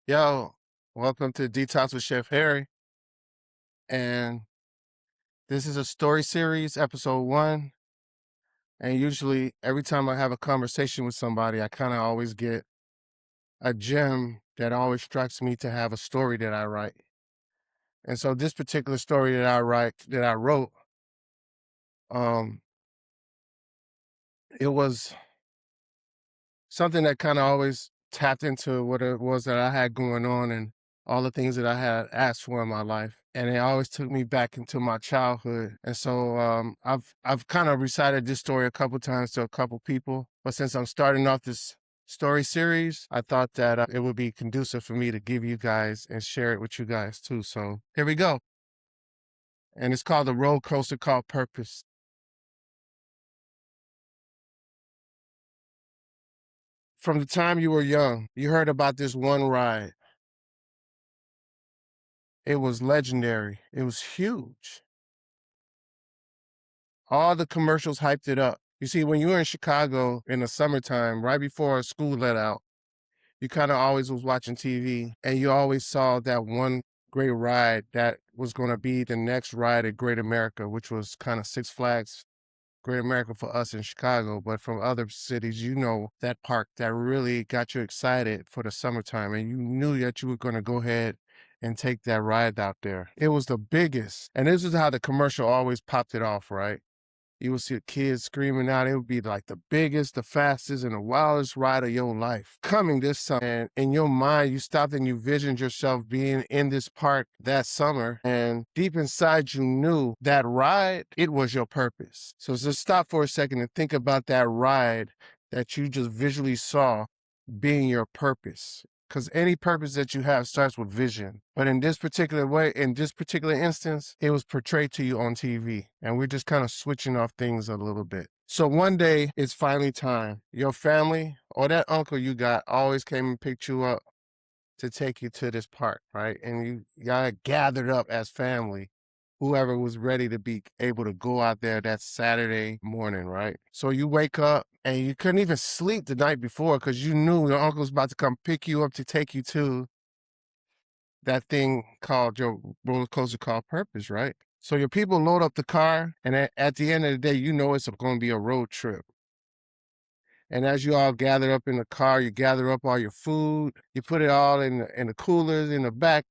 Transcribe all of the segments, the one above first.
Yo, welcome to D.E.T.O.X with Chef Harry. And this is a story series, episode 1. And usually every time I have a conversation with somebody, I kind of always get a gem that always strikes me to have a story that I write. And so this particular story that I wrote, um, it was something that kind of always tapped into what it was that I had going on and all the things that I had asked for in my life. And it always took me back into my childhood. And so I've kind of recited this story a couple times to a couple people. But since I'm starting off this story series, I thought that it would be conducive for me to give you guys and share it with you guys too. So here we go. And it's called The Roller Coaster Called Purpose. From the time you were young, you heard about this one ride. It was legendary. It was huge. All the commercials hyped it up. You see, when you were in Chicago in the summertime, right before school let out, you kind of always was watching TV and you always saw that one great ride that was going to be the next ride at Great America, which was kind of Six Flags Great America for us in Chicago. But from other cities, you know, that park that really got you excited for the summertime and you knew that you were going to go ahead and take that ride out there. It was the biggest. And this is how the commercial always popped it off, right? You would see a kid screaming out. It would be like the biggest, the fastest, and the wildest ride of your life coming this summer. And in your mind, you stopped and you visioned yourself being in this park that summer. And deep inside, you knew that ride, it was your purpose. So just stop for a second and think about that ride that you just visually saw being your purpose. Because any purpose that you have starts with vision. But in this particular way, in this particular instance, it was portrayed to you on TV. And we're just kind of switching off things a little bit. So one day, it's finally time. Your family or that uncle you got always came and picked you up to take you to this park, right? And you got gathered up as family, whoever was ready to be able to go out there that Saturday morning, right? So you wake up and you couldn't even sleep the night before because you knew your uncle was about to come pick you up to take you to that thing called your roller coaster called purpose, right? So your people load up the car, and at the end of the day, you know it's going to be a road trip. And as you all gather up in the car, you gather up all your food, you put it all in the coolers in the back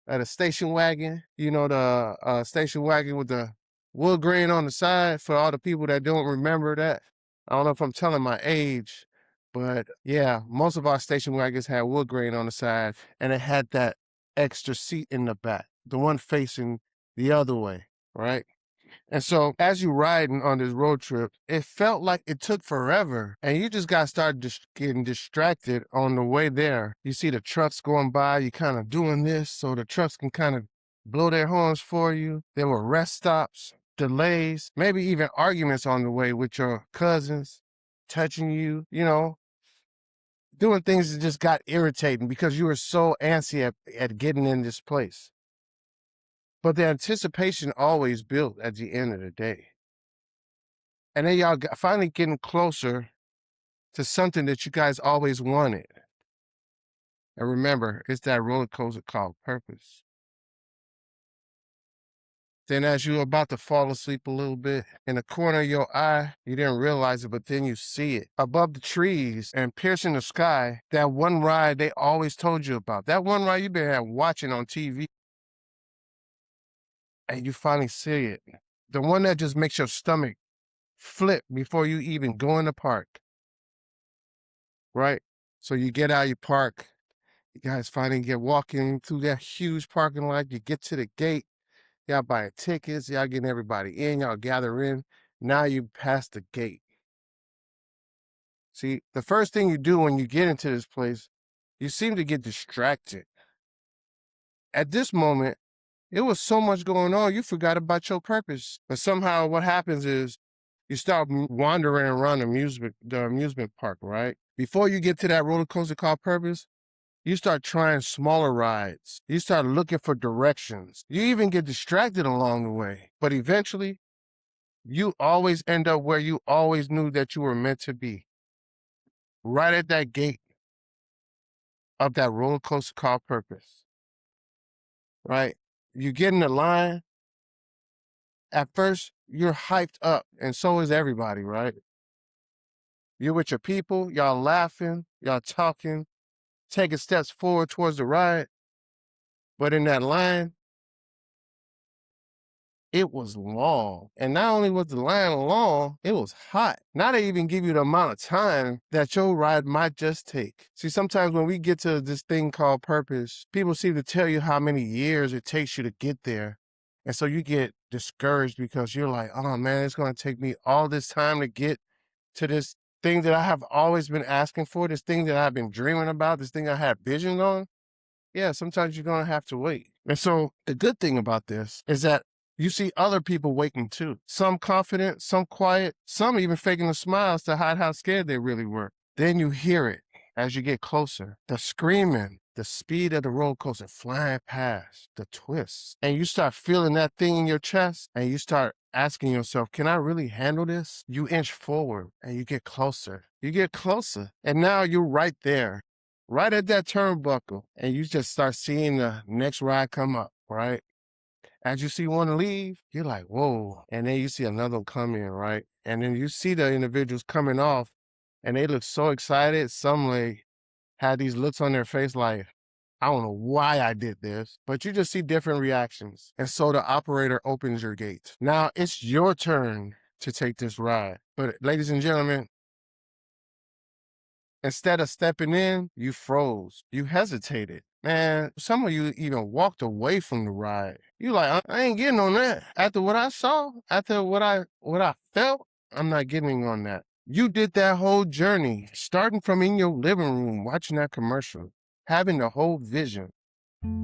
of the station wagon. You know, the station wagon with the wood grain on the side for all the people that don't remember that. I don't know if I'm telling my age, but yeah, most of our station wagons had wood grain on the side and it had that extra seat in the back, the one facing the other way, right? And so as you riding on this road trip, it felt like it took forever. And you just got started getting distracted on the way there. You see the trucks going by, you kind of doing this so the trucks can kind of blow their horns for you. There were rest stops, delays, maybe even arguments on the way with your cousins, touching you, you know, doing things that just got irritating because you were so antsy at getting in this place. But the anticipation always built at the end of the day. And then y'all finally getting closer to something that you guys always wanted. And remember, it's that roller coaster called purpose. Then as you're about to fall asleep a little bit, in the corner of your eye, you didn't realize it, but then you see it. Above the trees and piercing the sky, that one ride they always told you about. That one ride you've been watching on TV. And you finally see it. The one that just makes your stomach flip before you even go in the park. Right? So you get out, you park. You guys finally get walking through that huge parking lot. You get to the gate. Y'all buying tickets. Y'all getting everybody in. Y'all gather in. Now you pass the gate. See, the first thing you do when you get into this place, you seem to get distracted. At this moment, it was so much going on, you forgot about your purpose. But somehow what happens is you start wandering around the amusement park, right? Before you get to that roller coaster called purpose, you start trying smaller rides. You start looking for directions. You even get distracted along the way. But eventually, you always end up where you always knew that you were meant to be. Right at that gate. of that roller coaster called purpose, right? You get in the line. At first, you're hyped up, and so is everybody, right? You're with your people, y'all laughing, y'all talking, taking steps forward towards the ride. But in that line, it was long. And not only was the line long, it was hot. Now they even give you the amount of time that your ride might just take. See, sometimes when we get to this thing called purpose, people seem to tell you how many years it takes you to get there. And so you get discouraged because you're like, oh man, it's going to take me all this time to get to this thing that I have always been asking for, this thing that I've been dreaming about, this thing I had visions on. Yeah, sometimes you're going to have to wait. And so the good thing about this is that you see other people waiting too. Some confident, some quiet, some even faking the smiles to hide how scared they really were. Then you hear it as you get closer, the screaming, the speed of the roller coaster flying past, the twists. And you start feeling that thing in your chest and you start asking yourself, can I really handle this? You inch forward and you get closer. You get closer. And now you're right there, right at that turnbuckle. And you just start seeing the next ride come up, right? As you see one leave, you're like, whoa. And then you see another one come in, right? And then you see the individuals coming off and they look so excited. Some like had these looks on their face like, I don't know why I did this, but you just see different reactions. And so the operator opens your gate. Now it's your turn to take this ride. But ladies and gentlemen, instead of stepping in, you froze. You hesitated. Man, some of you even walked away from the ride. You like, I ain't getting on that. After what I saw, after what I felt, I'm not getting on that. You did that whole journey, starting from in your living room, watching that commercial, having the whole vision.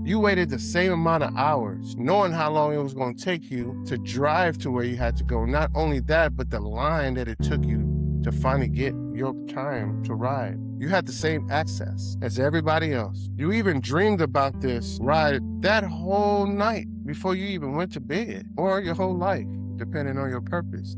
You waited the same amount of hours, knowing how long it was going to take you to drive to where you had to go. Not only that, but the line that it took you to finally get your time to ride. You had the same access as everybody else. You even dreamed about this ride that whole night before you even went to bed, or your whole life, depending on your purpose.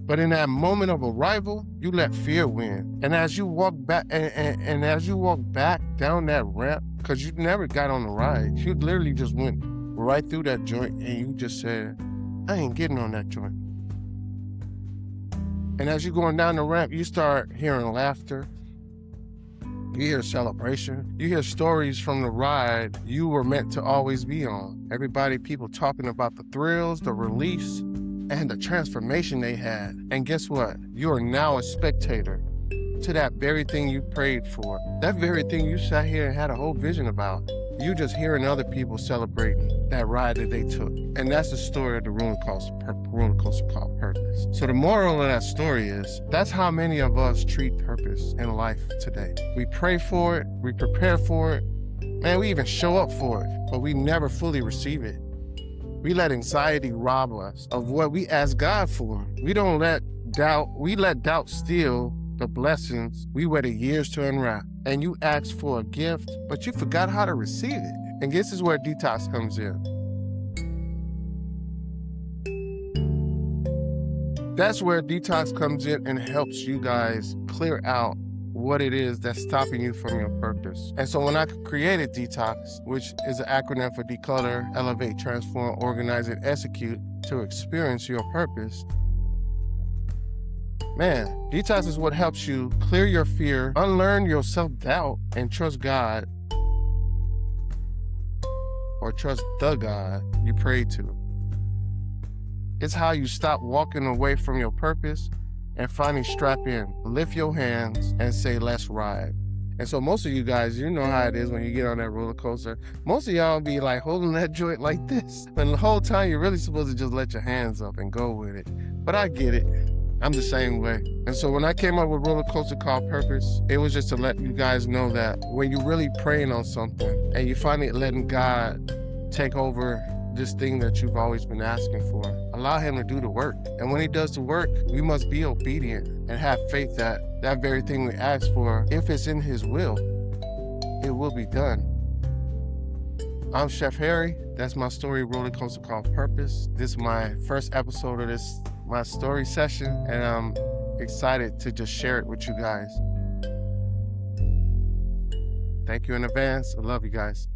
But in that moment of arrival, you let fear win. And as you walk back, and as you walk back down that ramp, because you never got on the ride, you literally just went right through that joint and you just said, I ain't getting on that joint. And as you're going down the ramp, you start hearing laughter. You hear celebration. You hear stories from the ride you were meant to always be on. People talking about the thrills, the release, and the transformation they had. And guess what? You are now a spectator to that very thing you prayed for. That very thing you sat here and had a whole vision about. You just hearing other people celebrating that ride that they took. And that's the story of the roller coaster called purpose. So the moral of that story is, that's how many of us treat purpose in life today. We pray for it, we prepare for it, man, we even show up for it, but we never fully receive it. We let anxiety rob us of what we ask God for. We let doubt steal the blessings we waited years to unwrap. And you asked for a gift, but you forgot how to receive it. And this is where D.E.T.O.X comes in. That's where D.E.T.O.X comes in and helps you guys clear out what it is that's stopping you from your purpose. And so when I created D.E.T.O.X, which is an acronym for Declutter, Elevate, Transform, Organize, and Execute to experience your purpose, man, D.E.T.O.X is what helps you clear your fear, unlearn your self-doubt, and trust God, or trust the God you pray to. It's how you stop walking away from your purpose and finally strap in, lift your hands, and say, let's ride. And so most of you guys, you know how it is when you get on that roller coaster. Most of y'all be like holding that joint like this. And the whole time you're really supposed to just let your hands up and go with it. But I get it. I'm the same way. And so when I came up with Roller Coaster Called Purpose, it was just to let you guys know that when you're really praying on something and you finally letting God take over this thing that you've always been asking for, allow him to do the work. And when he does the work, we must be obedient and have faith that that very thing we ask for, if it's in his will, it will be done. I'm Chef Harry. That's my story, Roller Coaster Called Purpose. This is my first episode of my story session, and I'm excited to just share it with you guys. Thank you in advance. I love you guys.